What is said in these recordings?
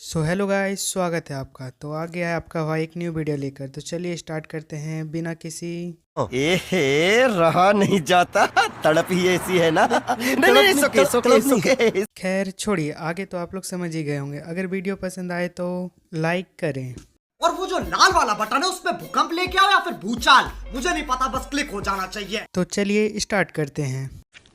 So hello guys, स्वागत है आपका। तो आ गया है आपका भाई एक न्यू वीडियो लेकर। तो चलिए स्टार्ट करते हैं बिना किसी। एहे रहा नहीं जाता। तड़प ही ऐसी है ना। नहीं नहीं तड़प नहीं, नहीं, सुके सुके तड़प नहीं। सुके। खैर छोड़िए, आगे तो आप लोग समझ ही गए होंगे। अगर वीडियो पसंद आए तो लाइक करें। और वो जो लाल वाला बटन है उस पे भूकंप लेके आओ या फिर भूचाल, मुझे नहीं पता, बस क्लिक हो जाना चाहिए। तो चलिए स्टार्ट करते हैं।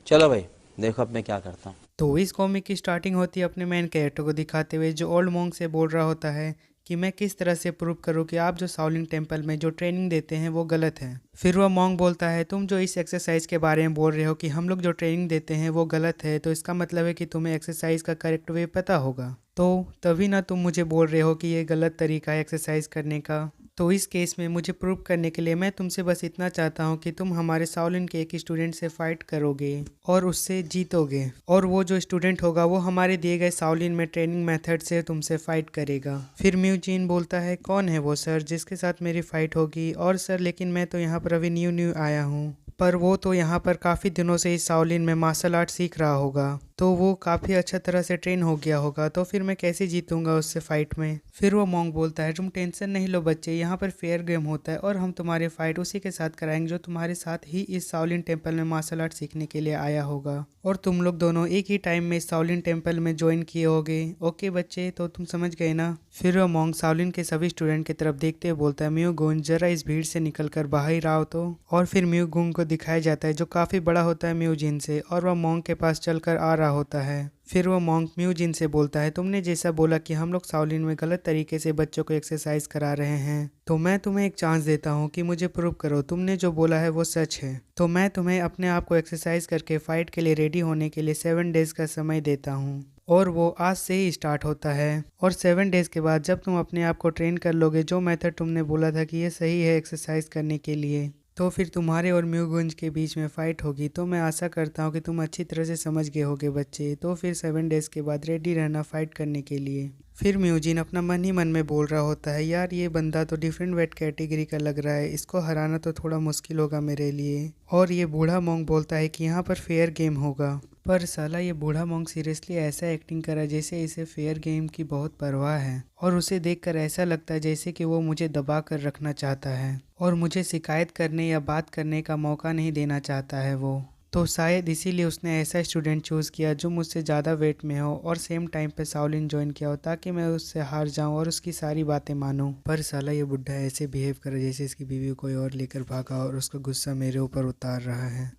चलो भाई, देखो अब मैं क्या करता हूँ। तो इस कॉमिक की स्टार्टिंग होती है अपने मेन कैरेक्टर को दिखाते हुए, जो ओल्ड मॉन्क से बोल रहा होता है कि मैं किस तरह से प्रूव करूं कि आप जो शाओलिन टेम्पल में जो ट्रेनिंग देते हैं वो गलत है। फिर वह मॉन्क बोलता है, तुम जो इस एक्सरसाइज के बारे में बोल रहे हो कि हम लोग जो ट्रेनिंग देते हैं वो गलत है, तो इसका मतलब है कि तुम्हें एक्सरसाइज का करेक्ट वे पता होगा। तो तभी ना तुम मुझे बोल रहे हो कि ये गलत तरीका है एक्सरसाइज करने का। तो इस केस में मुझे प्रूव करने के लिए मैं तुमसे बस इतना चाहता हूँ कि तुम हमारे शाओलिन के एक स्टूडेंट से फाइट करोगे और उससे जीतोगे, और वो जो स्टूडेंट होगा वो हमारे दिए गए शाओलिन में ट्रेनिंग मेथड से तुमसे फाइट करेगा। फिर म्यूजिन बोलता है, कौन है वो सर जिसके साथ मेरी फाइट होगी? और सर लेकिन मैं तो यहाँ पर अभी न्यू आया हूँ। पर वो तो यहाँ पर काफ़ी दिनों से इस शाओलिन में मार्शल आर्ट सीख रहा होगा, तो वो काफ़ी अच्छा तरह से ट्रेन हो गया होगा, तो फिर मैं कैसे जीतूंगा उससे फाइट में। फिर वो मॉन्क बोलता है, तुम टेंशन नहीं लो बच्चे, यहाँ पर फेयर गेम होता है और हम तुम्हारी फाइट उसी के साथ कराएंगे जो तुम्हारे साथ ही इस शाओलिन टेम्पल में मार्शल आर्ट सीखने के लिए आया होगा, और तुम लोग दोनों एक ही टाइम में इस शाओलिन टेम्पल में ज्वाइन किए होगे। ओके बच्चे, तो तुम समझ गए ना। फिर वो मॉन्क शाओलिन के सभी स्टूडेंट की तरफ देखते हुए बोलता है, म्यू गुंग जरा इस भीड़ से निकल कर बाहर आओ तो। और फिर म्यू गुंग को दिखाया जाता है जो काफ़ी बड़ा होता है म्यूजिन से, और वह मॉन्क के पास चलकर आ रहा होता है। फिर वो मॉन्क म्यूजिन से बोलता है, तुमने जैसा बोला कि हम लोग शाओलिन में गलत तरीके से बच्चों को एक्सरसाइज करा रहे हैं, तो मैं तुम्हें एक चांस देता हूँ कि मुझे प्रूव करो तुमने जो बोला है वो सच है। तो मैं तुम्हें अपने आप को एक्सरसाइज करके फाइट के लिए रेडी होने के लिए 7 डेज का समय देता हूँ, और वो आज से ही स्टार्ट होता है। और 7 डेज के बाद जब तुम अपने आप को ट्रेन कर लोगे जो मेथड तुमने बोला था कि ये सही है एक्सरसाइज करने के लिए, तो फिर तुम्हारे और म्यूगुंज के बीच में फ़ाइट होगी। तो मैं आशा करता हूँ कि तुम अच्छी तरह से समझ गए होगे बच्चे। तो फिर 7 डेज़ के बाद रेडी रहना फ़ाइट करने के लिए। फिर म्यूजिन अपना मन ही मन में बोल रहा होता है, यार ये बंदा तो डिफरेंट वेट कैटेगरी का लग रहा है, इसको हराना तो थोड़ा मुश्किल होगा मेरे लिए। और ये बूढ़ा मॉन्क बोलता है कि यहाँ पर फेयर गेम होगा। पर साला ये बूढ़ा मॉन्क सीरियसली ऐसा एक्टिंग करा जैसे इसे फेयर गेम की बहुत परवाह है, और उसे देखकर ऐसा लगता है जैसे कि वो मुझे दबा कर रखना चाहता है और मुझे शिकायत करने या बात करने का मौका नहीं देना चाहता है वो। तो शायद इसीलिए उसने ऐसा स्टूडेंट चूज़ किया जो मुझसे ज़्यादा वेट में हो और सेम टाइम पे शाओलिन ज्वाइन किया हो, ताकि मैं उससे हार जाऊं और उसकी सारी बातें मानूं। पर साला ये बुढ़ा ऐसे बिहेव करे जैसे इसकी बीवी को कोई और लेकर भागा और उसका गुस्सा मेरे ऊपर उतार रहा है।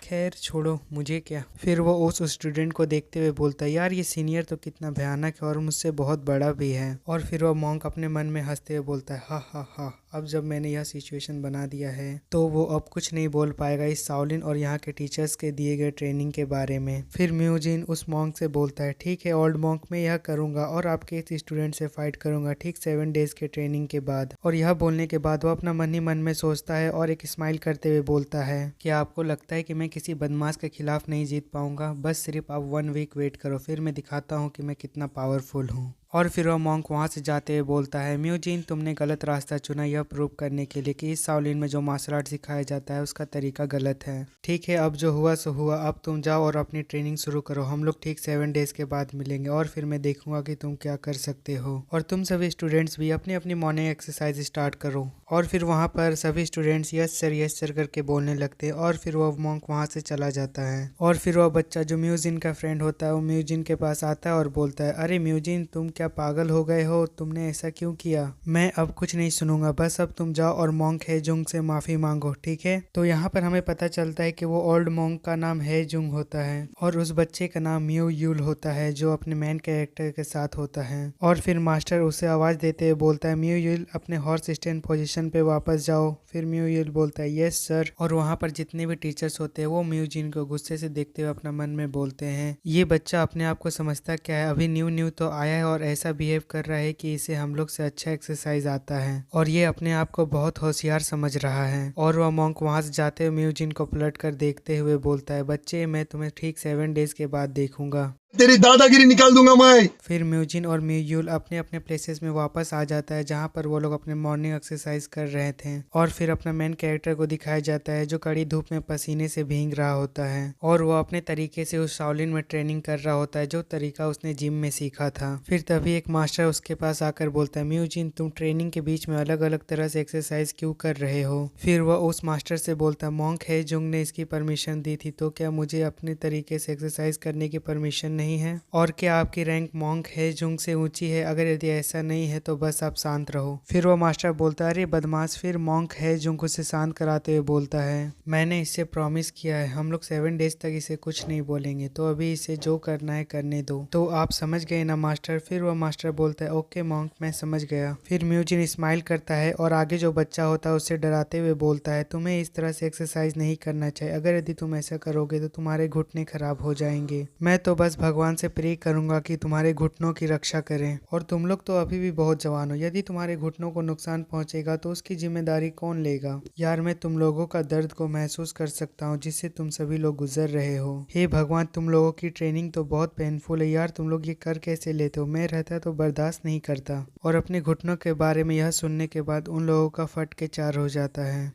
खैर छोड़ो, मुझे क्या। फिर वो उस स्टूडेंट को देखते हुए बोलता है, यार ये सीनियर तो कितना भयानक है और मुझसे बहुत बड़ा भी है। और फिर वो मॉन्क अपने मन में हंसते हुए बोलता है, हा हा हा, अब जब मैंने यह सिचुएशन बना दिया है तो वो अब कुछ नहीं बोल पाएगा इस शाओलिन और यहाँ के टीचर्स के दिए गए ट्रेनिंग के बारे में। फिर म्यूजिन उस मॉन्क से बोलता है, ठीक है ओल्ड मॉन्क, मैं यह करूँगा और आपके इस स्टूडेंट से फाइट करूँगा ठीक 7 डेज के ट्रेनिंग के बाद। और यह बोलने के बाद वो अपना मन ही मन में सोचता है और एक स्माइल करते हुए बोलता है, क्या आपको लगता है कि मैं किसी बदमाश के खिलाफ नहीं जीत पाऊंगा? बस सिर्फ आप 1 वीक वेट करो, फिर मैं दिखाता हूँ कि मैं कितना पावरफुल हूँ। और फिर वह मॉन्क वहाँ से जाते हुए बोलता है, म्यूजिन तुमने गलत रास्ता चुना यह प्रूव करने के लिए कि इस शाओलिन में जो मार्शल आर्ट सिखाया जाता है उसका तरीका गलत है। ठीक है, अब जो हुआ सो हुआ, अब तुम जाओ और अपनी ट्रेनिंग शुरू करो। हम लोग ठीक 7 डेज के बाद मिलेंगे और फिर मैं देखूंगा कि तुम क्या कर सकते हो। और तुम सभी स्टूडेंट्स भी अपनी अपनी मॉर्निंग एक्सरसाइज स्टार्ट करो। और फिर वहाँ पर सभी स्टूडेंट्स यस सर करके बोलने लगते हैं, और फिर वह मॉन्क वहाँ से चला जाता है। और फिर वह बच्चा जो म्यूजिन का फ्रेंड होता है वो म्यूजिन के पास आता है और बोलता है, अरे म्यूजिन तुम क्या पागल हो गए हो, तुमने ऐसा क्यों किया? मैं अब कुछ नहीं सुनूंगा, बस अब तुम जाओ और मॉन्क हेजुंग से माफी मांगो, ठीक है? तो यहाँ पर हमें पता चलता है कि वो ओल्ड मॉन्क का नाम हेजुंग होता है और उस बच्चे का नाम म्यू यूल होता है जो अपने मेन कैरेक्टर के साथ होता है। और फिर मास्टर उसे आवाज देते हुए बोलता है, म्यू यूल अपने हॉर्स स्टैंड पोजीशन पे वापस जाओ। फिर म्यू यूल बोलता है, यस सर। और वहाँ पर जितने भी टीचर्स होते हैं वो म्यूजिन को गुस्से से देखते हुए अपना मन में बोलते हैं, ये बच्चा अपने आप को समझता क्या है, अभी न्यू तो आया है और ऐसा बिहेव कर रहा है कि इसे हम लोग से अच्छा एक्सरसाइज आता है, और ये अपने आप को बहुत होशियार समझ रहा है। और वह मॉन्क वहां से जाते हुए म्यूजिन को पलट कर देखते हुए बोलता है, बच्चे मैं तुम्हें ठीक 7 डेज के बाद देखूंगा। तेरी दादागिरी निकाल दूंगा मैं। फिर म्यूजिन और म्यूयूल अपने अपने प्लेसेस में वापस आ जाता है जहाँ पर वो लोग अपने मॉर्निंग एक्सरसाइज कर रहे थे और फिर अपना मेन कैरेक्टर को दिखाया जाता है जो कड़ी धूप में पसीने से भीग रहा होता है और वो अपने तरीके से उस शाओलिन में ट्रेनिंग कर रहा होता है जो तरीका उसने जिम में सीखा था। फिर तभी एक मास्टर उसके पास आकर बोलता है, म्यूजिन तुम ट्रेनिंग के बीच में अलग अलग तरह से एक्सरसाइज क्यों कर रहे हो। फिर वह उस मास्टर से बोलता है, मॉन्क हेजुंग ने इसकी परमिशन दी थी तो क्या मुझे अपने तरीके से एक्सरसाइज करने की परमिशन नहीं है, और क्या आपकी रैंक मॉन्क हेजुंग से ऊंची है? अगर यदि ऐसा नहीं है तो बस आप शांत रहो। फिर वो मास्टर बोलता है, अरे बदमाश। फिर मॉन्क हेजुंग उसे शांत कराते हुए बोलता है, मैंने इससे प्रॉमिस किया है हम लोग 7 डेज तक इसे कुछ नहीं बोलेंगे, तो अभी इसे जो करना है करने दो। तो आप समझ गए ना मास्टर। फिर वो मास्टर बोलता है, ओके मॉन्क मैं समझ गया। फिर म्यूजिन स्माइल करता है और आगे जो बच्चा होता है उससे डराते हुए बोलता है, तुम्हें इस तरह से एक्सरसाइज नहीं करना चाहिए, अगर यदि तुम ऐसा करोगे तो तुम्हारे घुटने खराब हो जाएंगे। मैं तो बस भगवान से प्रे करूंगा कि तुम्हारे घुटनों की रक्षा करें, और तुम लोग तो अभी भी बहुत जवान हो, यदि तुम्हारे घुटनों को नुकसान पहुंचेगा तो उसकी जिम्मेदारी कौन लेगा। यार मैं तुम लोगों का दर्द को महसूस कर सकता हूँ जिससे तुम सभी लोग गुजर रहे हो। हे भगवान, तुम लोगों की ट्रेनिंग तो बहुत पेनफुल है यार, तुम लोग ये कर कैसे लेते हो, मैं रहता तो बर्दाश्त नहीं करता। और अपने घुटनों के बारे में यह सुनने के बाद उन लोगों का फट के चार हो जाता है।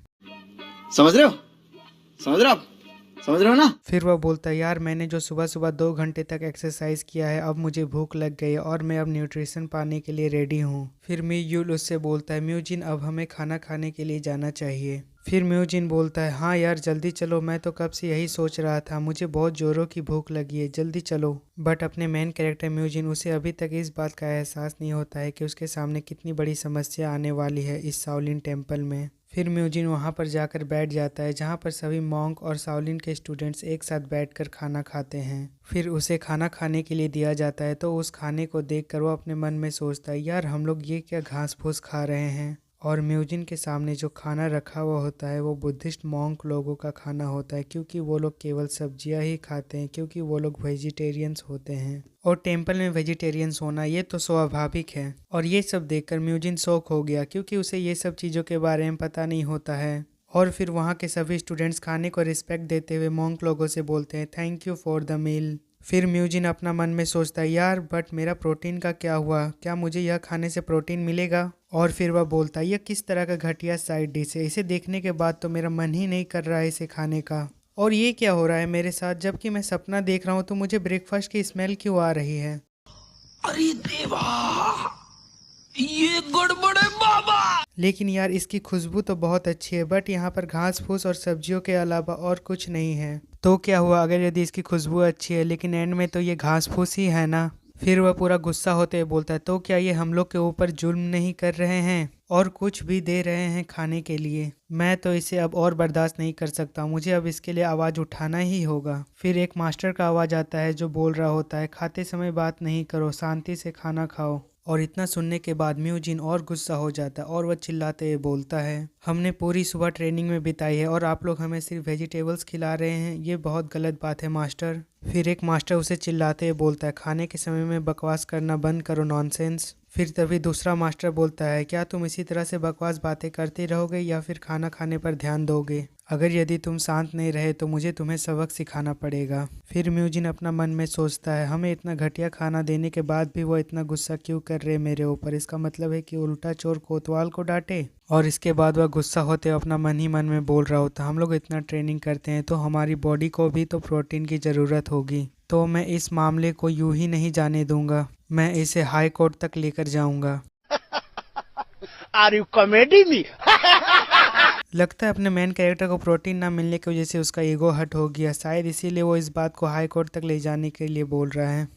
समझ रहे हो, समझ रहे हो आप, समझ रहे हो ना। फिर वह बोलता है, यार मैंने जो सुबह सुबह 2 घंटे तक एक्सरसाइज किया है अब मुझे भूख लग गई है और मैं अब न्यूट्रिशन पाने के लिए रेडी हूँ। फिर म्यूजिन उससे बोलता है, म्यूजिन अब हमें खाना खाने के लिए जाना चाहिए। फिर म्यूजिन बोलता है, हाँ यार जल्दी चलो, मैं तो कब से यही सोच रहा था, मुझे बहुत जोरों की भूख लगी है, जल्दी चलो। बट अपने मेन कैरेक्टर म्यूजिन, उसे अभी तक इस बात का एहसास नहीं होता है कि उसके सामने कितनी बड़ी समस्या आने वाली है इस शाओलिन टेम्पल में। फिर म्यूजिन वहाँ पर जाकर बैठ जाता है जहाँ पर सभी मॉन्क और शाओलिन के स्टूडेंट्स एक साथ बैठकर खाना खाते हैं। फिर उसे खाना खाने के लिए दिया जाता है तो उस खाने को देखकर वो अपने मन में सोचता है, यार हम लोग ये क्या घास फूस खा रहे हैं। और म्यूजिन के सामने जो खाना रखा हुआ होता है वो बुद्धिस्ट मॉन्क लोगों का खाना होता है, क्योंकि वो लोग केवल सब्जियां ही खाते हैं, क्योंकि वो लोग वेजिटेरियंस होते हैं और टेम्पल में वेजिटेरियंस होना ये तो स्वाभाविक है। और ये सब देखकर म्यूजिन शॉक हो गया क्योंकि उसे ये सब चीज़ों के बारे में पता नहीं होता है। और फिर वहाँ के सभी स्टूडेंट्स खाने को रिस्पेक्ट देते हुए मॉन्क लोगों से बोलते हैं, thank you for the meal. फिर म्यूजिन अपना मन में सोचता है, यार बट मेरा प्रोटीन का क्या हुआ, क्या मुझे यह खाने से प्रोटीन मिलेगा। और फिर वह बोलता है, यह किस तरह का घटिया साइड डिश है, इसे देखने के बाद तो मेरा मन ही नहीं कर रहा है इसे खाने का। और ये क्या हो रहा है मेरे साथ, जबकि मैं सपना देख रहा हूँ तो मुझे ब्रेकफास्ट की स्मेल क्यों आ रही है। अरे देवा, ये गड़बड़ है बाबा। लेकिन यार इसकी खुशबू तो बहुत अच्छी है, बट यहाँ पर घास फूस और सब्जियों के अलावा और कुछ नहीं है। तो क्या हुआ अगर यदि इसकी खुशबू अच्छी है लेकिन एंड में तो ये घास फूस ही है ना। फिर वह पूरा गुस्सा होते हुए बोलता है, तो क्या ये हम लोग के ऊपर जुल्म नहीं कर रहे हैं और कुछ भी दे रहे हैं खाने के लिए। मैं तो इसे अब और बर्दाश्त नहीं कर सकता, मुझे अब इसके लिए आवाज़ उठाना ही होगा। फिर एक मास्टर का आवाज़ आता है जो बोल रहा होता है, खाते समय बात नहीं करो, शांति से खाना खाओ। और इतना सुनने के बाद म्यूजिन और गुस्सा हो जाता है और वह चिल्लाते हुए बोलता है, हमने पूरी सुबह ट्रेनिंग में बिताई है और आप लोग हमें सिर्फ वेजिटेबल्स खिला रहे हैं, ये बहुत गलत बात है मास्टर। फिर एक मास्टर उसे चिल्लाते हुए बोलता है, खाने के समय में बकवास करना बंद करो, नॉनसेंस। फिर तभी दूसरा मास्टर बोलता है, क्या तुम इसी तरह से बकवास बातें करते रहोगे या फिर खाना खाने पर ध्यान दोगे। अगर यदि तुम शांत नहीं रहे तो मुझे तुम्हें सबक सिखाना पड़ेगा। फिर म्यूजिन अपना मन में सोचता है, हमें इतना घटिया खाना देने के बाद भी वो इतना गुस्सा क्यों कर रहे मेरे ऊपर, इसका मतलब है कि उल्टा चोर कोतवाल को डांटे। और इसके बाद वह गुस्सा होते अपना मन ही मन में बोल रहा होता, हम लोग इतना ट्रेनिंग करते हैं तो हमारी बॉडी को भी तो प्रोटीन की ज़रूरत होगी, तो मैं इस मामले को यूं ही नहीं जाने दूंगा, मैं इसे हाई कोर्ट तक लेकर जाऊंगा। Are you comedy me. लगता है अपने मेन कैरेक्टर को प्रोटीन ना मिलने की वजह से उसका ईगो हट हो गया, शायद इसीलिए वो इस बात को हाई कोर्ट तक ले जाने के लिए बोल रहा है।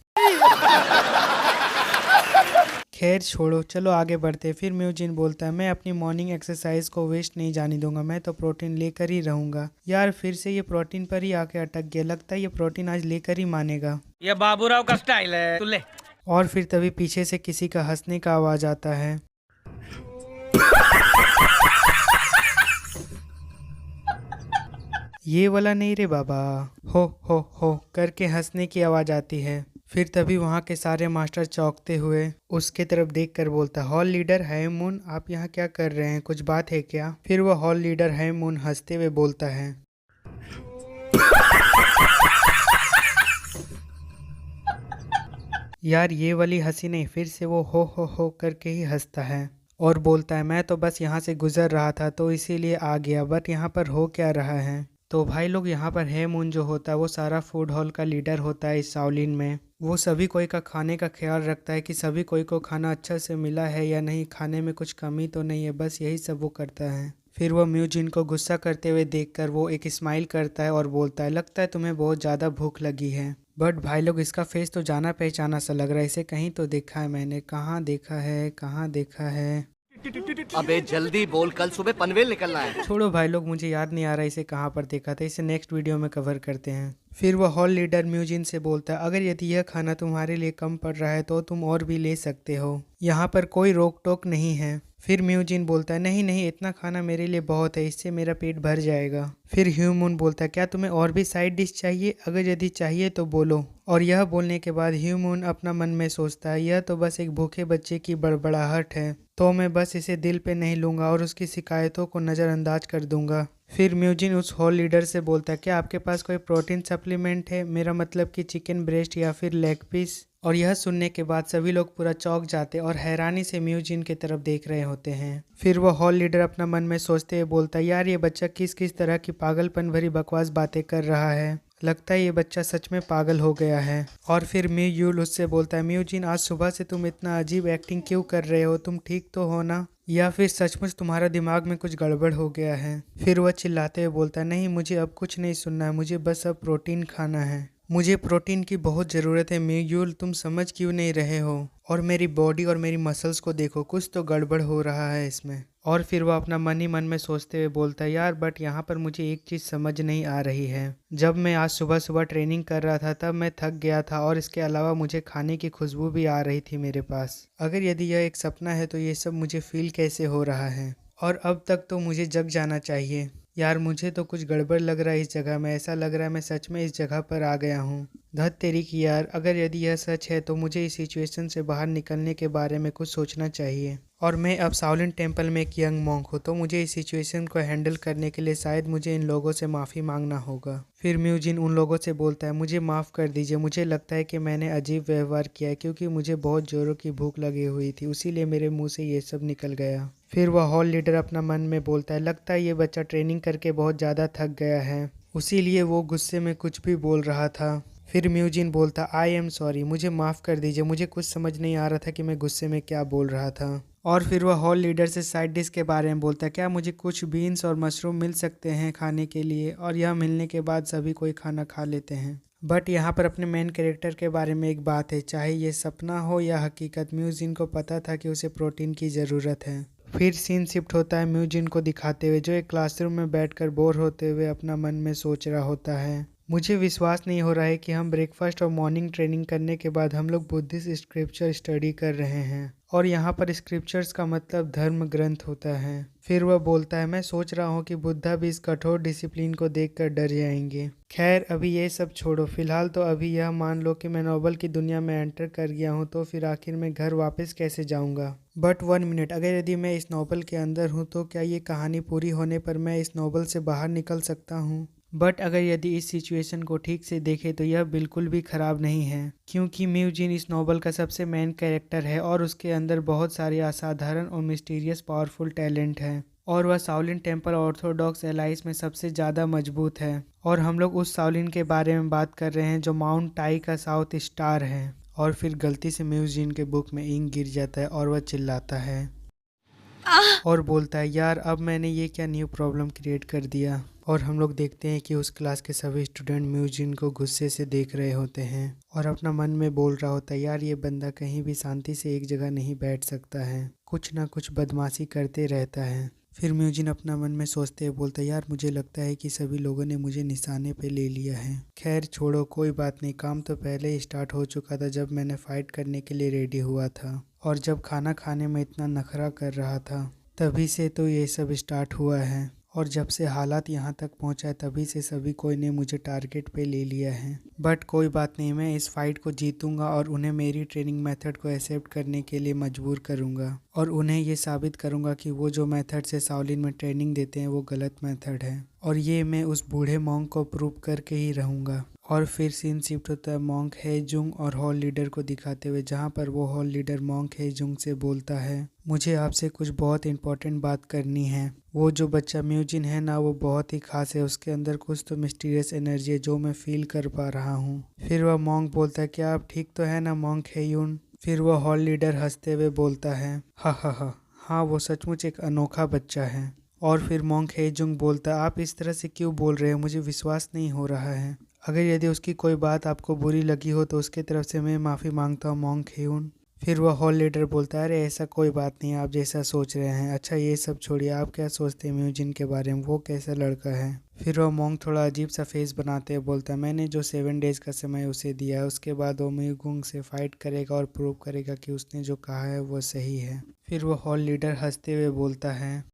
खैर छोड़ो, चलो आगे बढ़ते। फिर म्यूजिन बोलता है, मैं अपनी मॉर्निंग एक्सरसाइज को वेस्ट नहीं जाने दूंगा, मैं तो प्रोटीन लेकर ही रहूंगा। यार फिर से ये प्रोटीन पर ही आके अटक गया, लगता है ये प्रोटीन आज लेकर ही मानेगा। ये बाबूराव का स्टाइल है, तू ले। और फिर तभी पीछे से किसी का हंसने का आवाज आता है। ये वाला नहीं रे बाबा, हो करके हंसने की आवाज आती है। फिर तभी वहाँ के सारे मास्टर चौंकते हुए उसके तरफ देखकर बोलता है, हॉल लीडर हैमून आप यहाँ क्या कर रहे हैं, कुछ बात है क्या। फिर वह हॉल लीडर हैमून हंसते हुए बोलता है, यार ये वाली हंसी नहीं, फिर से वो हो करके ही हंसता है और बोलता है मैं तो बस यहाँ से गुजर रहा था तो इसीलिए आ गया, बट यहाँ पर हो क्या रहा है। तो भाई लोग यहाँ पर हे मून जो होता है वो सारा फूड हॉल का लीडर होता है इस शाओलिन में। वो सभी कोई का खाने का ख्याल रखता है कि सभी कोई को खाना अच्छा से मिला है या नहीं, खाने में कुछ कमी तो नहीं है, बस यही सब वो करता है। फिर वो म्यूजिन को गुस्सा करते हुए देखकर वो एक स्माइल करता है और बोलता है लगता है तुम्हें बहुत ज़्यादा भूख लगी है। बट भाई लोग इसका फेस तो जाना पहचाना सा लग रहा है, इसे कहीं तो देखा है मैंने, कहाँ देखा है कहाँ देखा है। अबे जल्दी बोल, कल सुबह पनवेल निकलना है। छोड़ो भाई लोग, मुझे याद नहीं आ रहा इसे कहाँ पर देखा था, इसे नेक्स्ट वीडियो में कवर करते हैं। फिर वह हॉल लीडर म्यूजिन से बोलता है अगर यदि यह खाना तुम्हारे लिए कम पड़ रहा है तो तुम और भी ले सकते हो, यहाँ पर कोई रोक टोक नहीं है। फिर म्यूजिन बोलता है नहीं नहीं, इतना खाना मेरे लिए बहुत है, इससे मेरा पेट भर जाएगा। फिर ह्यूमून बोलता है क्या तुम्हें और भी साइड डिश चाहिए, अगर यदि चाहिए तो बोलो। और यह बोलने के बाद ह्यूमून अपना मन में सोचता है यह तो बस एक भूखे बच्चे की बड़बड़ाहट है, तो मैं बस इसे दिल पे नहीं लूंगा और उसकी शिकायतों को नज़रअंदाज कर दूंगा। फिर म्यूजिन उस हॉल लीडर से बोलता है क्या आपके पास कोई प्रोटीन सप्लीमेंट है, मेरा मतलब कि चिकन ब्रेस्ट या फिर लेग पीस। और यह सुनने के बाद सभी लोग पूरा चौंक जाते और हैरानी से म्यूजिन की तरफ देख रहे होते हैं। फिर वह हॉल लीडर अपना मन में सोचते हुए बोलता है यार ये बच्चा किस किस तरह की पागलपन भरी बकवास बातें कर रहा है, लगता है ये बच्चा सच में पागल हो गया है। और फिर म्यूल उससे बोलता है म्यूजिन आज सुबह से तुम इतना अजीब एक्टिंग क्यों कर रहे हो, तुम ठीक तो हो ना, या फिर सचमुच तुम्हारा दिमाग में कुछ गड़बड़ हो गया है। फिर वह चिल्लाते हुए बोलता है नहीं मुझे अब कुछ नहीं सुनना है, मुझे बस अब प्रोटीन खाना है, मुझे प्रोटीन की बहुत ज़रूरत है। म्यूल तुम समझ क्यों नहीं रहे हो, और मेरी बॉडी और मेरी मसल्स को देखो, कुछ तो गड़बड़ हो रहा है इसमें। और फिर वह अपना मन ही मन में सोचते हुए बोलता है यार बट यहाँ पर मुझे एक चीज़ समझ नहीं आ रही है, जब मैं आज सुबह सुबह ट्रेनिंग कर रहा था तब मैं थक गया था और इसके अलावा मुझे खाने की खुशबू भी आ रही थी मेरे पास, अगर यदि यह एक सपना है तो ये सब मुझे फील कैसे हो रहा है, और अब तक तो मुझे जग जाना चाहिए। यार मुझे तो कुछ गड़बड़ लग रहा है इस जगह में, ऐसा लग रहा है मैं सच में इस जगह पर आ गया हूँ। धत तेरी की यार, अगर यदि यह सच है तो मुझे इस सिचुएशन से बाहर निकलने के बारे में कुछ सोचना चाहिए। और मैं अब शाओलिन टेम्पल में एक यंग मॉन्क हूँ, तो मुझे इस सिचुएशन को हैंडल करने के लिए शायद मुझे इन लोगों से माफ़ी मांगना होगा। फिर म्यूजिन उन लोगों से बोलता है मुझे माफ़ कर दीजिए, मुझे लगता है कि मैंने अजीब व्यवहार किया है क्योंकि मुझे बहुत ज़ोरों की भूख लगी हुई थी, इसीलिए मेरे मुंह से ये सब निकल गया। फिर वह हॉल लीडर अपना मन में बोलता है लगता है ये बच्चा ट्रेनिंग करके बहुत ज़्यादा थक गया है, उसीलिए वो गुस्से में कुछ भी बोल रहा था। फिर म्यूजिन बोलता आई एम सॉरी, मुझे माफ़ कर दीजिए, मुझे कुछ समझ नहीं आ रहा था कि मैं गुस्से में क्या बोल रहा था। और फिर वह हॉल लीडर से साइड डिश के बारे में बोलता है क्या मुझे कुछ बीन्स और मशरूम मिल सकते हैं खाने के लिए, और यह मिलने के बाद सभी कोई खाना खा लेते हैं। बट यहाँ पर अपने मेन कैरेक्टर के बारे में एक बात है, चाहे ये सपना हो या हकीकत, म्यूजिन को पता था कि उसे प्रोटीन की ज़रूरत है। फिर सीन शिफ्ट होता है म्यूजिन को दिखाते हुए जो एक क्लासरूम में बैठकर बोर होते हुए अपना मन में सोच रहा होता है मुझे विश्वास नहीं हो रहा है कि हम ब्रेकफास्ट और मॉर्निंग ट्रेनिंग करने के बाद हम लोग बुद्धिस्ट स्क्रिप्चर स्टडी कर रहे हैं, और यहाँ पर स्क्रिप्चर्स का मतलब धर्म ग्रंथ होता है। फिर वह बोलता है मैं सोच रहा हूँ कि बुद्धा भी इस कठोर डिसिप्लिन को देखकर डर जाएंगे। खैर अभी ये सब छोड़ो, फिलहाल तो अभी यह मान लो कि मैं नोबल की दुनिया में एंटर कर गया हूँ, तो फिर आखिर मैं घर वापस कैसे जाऊँगा। बट 1 मिनट, अगर यदि मैं इस नोबल के अंदर हूँ तो क्या ये कहानी पूरी होने पर मैं इस नोबल से बाहर निकल सकता हूँ। बट अगर यदि इस सिचुएशन को ठीक से देखें तो यह बिल्कुल भी ख़राब नहीं है, क्योंकि म्यूजिन इस नोवेल का सबसे मेन कैरेक्टर है और उसके अंदर बहुत सारे असाधारण और मिस्टीरियस पावरफुल टैलेंट है, और वह शाओलिन टेम्पल ऑर्थोडॉक्स एलाइस में सबसे ज़्यादा मजबूत है। और हम लोग उस शाओलिन के बारे में बात कर रहे हैं जो माउंट टाई का साउथ स्टार है। और फिर गलती से म्यूजिन के बुक में इंक गिर जाता है और वह चिल्लाता है और बोलता है यार अब मैंने ये क्या न्यू प्रॉब्लम क्रिएट कर दिया। और हम लोग देखते हैं कि उस क्लास के सभी स्टूडेंट म्यूजिन को गुस्से से देख रहे होते हैं और अपना मन में बोल रहा होता है यार ये बंदा कहीं भी शांति से एक जगह नहीं बैठ सकता है, कुछ ना कुछ बदमाशी करते रहता है। फिर म्यूजिन अपना मन में सोचते हुए बोलता है यार मुझे लगता है कि सभी लोगों ने मुझे निशाने पे ले लिया है। खैर छोड़ो, कोई बात नहीं, काम तो पहले ही स्टार्ट हो चुका था जब मैंने फाइट करने के लिए रेडी हुआ था, और जब खाना खाने में इतना नखरा कर रहा था तभी से तो ये सब स्टार्ट हुआ है, और जब से हालात यहाँ तक पहुँचा है तभी से सभी कोई ने मुझे टारगेट पे ले लिया है। बट कोई बात नहीं, मैं इस फाइट को जीतूंगा और उन्हें मेरी ट्रेनिंग मेथड को एक्सेप्ट करने के लिए मजबूर करूंगा, और उन्हें ये साबित करूंगा कि वो जो मेथड से शाओलिन में ट्रेनिंग देते हैं वो गलत मेथड है, और ये मैं उस बूढ़े मॉन्क को प्रूव करके ही रहूंगा। और फिर सीन शिफ्ट होता है मॉन्क हेजुंग और हॉल लीडर को दिखाते हुए, जहाँ पर वो हॉल लीडर मॉन्क हेजुंग से बोलता है, मुझे आपसे कुछ बहुत इंपॉर्टेंट बात करनी है। वो जो बच्चा म्यूजिन है ना, वो बहुत ही खास है, उसके अंदर कुछ तो मिस्टीरियस एनर्जी है जो मैं फील कर पा रहा हूँ। फिर वह मॉन्क बोलता है, क्या आप ठीक तो है ना मॉन्क हेयुन? फिर वह हॉल लीडर हंसते हुए बोलता है, हा हा हा, हाँ वो सचमुच एक अनोखा बच्चा है। और फिर मॉन्क हेजुंग बोलता है, आप इस तरह से क्यों बोल रहे हो, मुझे विश्वास नहीं हो रहा है। अगर यदि उसकी कोई बात आपको बुरी लगी हो तो उसके तरफ से मैं माफ़ी मांगता हूँ मॉन्क हेयुन। फिर वह हॉल लीडर बोलता है, अरे ऐसा कोई बात नहीं, आप जैसा सोच रहे हैं। अच्छा ये सब छोड़िए, आप क्या सोचते हैं म्यूजिन के बारे में, वो कैसा लड़का है? फिर वह मॉन्क थोड़ा अजीब सा फेस बनाते हुए बोलता है, मैंने जो 7 डेज का समय उसे दिया है, उसके बाद वो म्यूगुंग से फाइट करेगा और प्रूव करेगा कि उसने जो कहा है वो सही है। फिर वह हॉल लीडर हंसते हुए बोलता है,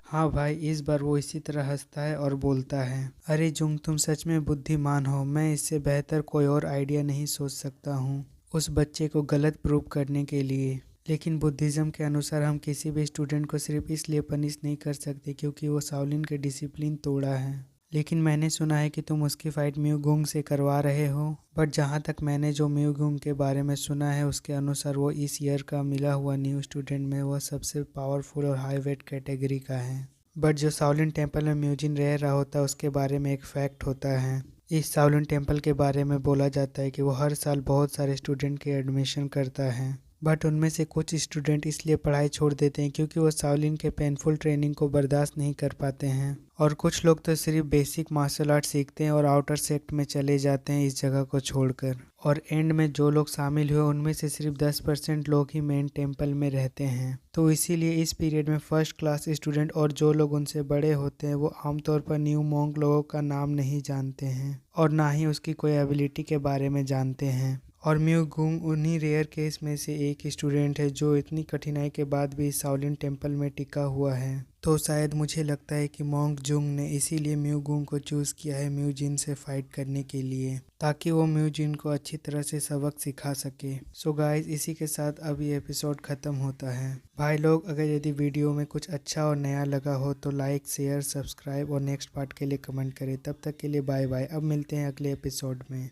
हाँ भाई। इस बार वो इसी तरह हंसता है और बोलता है, अरे जुंग तुम सच में बुद्धिमान हो, मैं इससे बेहतर कोई और आइडिया नहीं सोच सकता हूँ उस बच्चे को गलत प्रूव करने के लिए। लेकिन बुद्धिज़्म के अनुसार हम किसी भी स्टूडेंट को सिर्फ इसलिए पनिश नहीं कर सकते क्योंकि वो शाओलिन के डिसिप्लिन तोड़ा है। लेकिन मैंने सुना है कि तुम उसकी फ़ाइट म्यूगुंग से करवा रहे हो। बट जहाँ तक मैंने जो म्यूगुंग के बारे में सुना है उसके अनुसार वो इस ईयर का मिला हुआ न्यू स्टूडेंट में वह सबसे पावरफुल और हाई वेट कैटेगरी का है। बट जो शाओलिन टेम्पल में म्यूजिन रह रहा होता है उसके बारे में एक फैक्ट होता है। इस शाओलिन टेम्पल के बारे में बोला जाता है कि वो हर साल बहुत सारे स्टूडेंट के एडमिशन करता है। बट उनमें से कुछ स्टूडेंट इसलिए पढ़ाई छोड़ देते हैं क्योंकि वो शाओलिन के पेनफुल ट्रेनिंग को बर्दाश्त नहीं कर पाते हैं। और कुछ लोग तो सिर्फ बेसिक मार्शल आर्ट सीखते हैं और आउटर सेक्ट में चले जाते हैं इस जगह को छोड़कर। और एंड में जो लोग शामिल हुए उनमें से सिर्फ 10% लोग ही मेन टेम्पल में रहते हैं। तो इसीलिए इस पीरियड में फर्स्ट क्लास स्टूडेंट और जो लोग उनसे बड़े होते हैं वो आमतौर पर न्यू मॉन्क लोगों का नाम नहीं जानते हैं और ना ही उसकी कोई एबिलिटी के बारे में जानते हैं। और म्यूगुंग उन्हीं रेयर केस में से एक स्टूडेंट है जो इतनी कठिनाई के बाद भी शाओलिन टेम्पल में टिका हुआ है। तो शायद मुझे लगता है कि मॉन्क जुंग ने इसीलिए म्यूगुंग को चूज़ किया है म्यूजिन से फाइट करने के लिए, ताकि वो म्यूजिन को अच्छी तरह से सबक सिखा सके। सो गाइस, इसी के साथ अब ये एपिसोड ख़त्म होता है। भाई लोग, अगर यदि वीडियो में कुछ अच्छा और नया लगा हो तो लाइक, शेयर, सब्सक्राइब और नेक्स्ट पार्ट के लिए कमेंट करें। तब तक के लिए बाय बाय। अब मिलते हैं अगले एपिसोड में।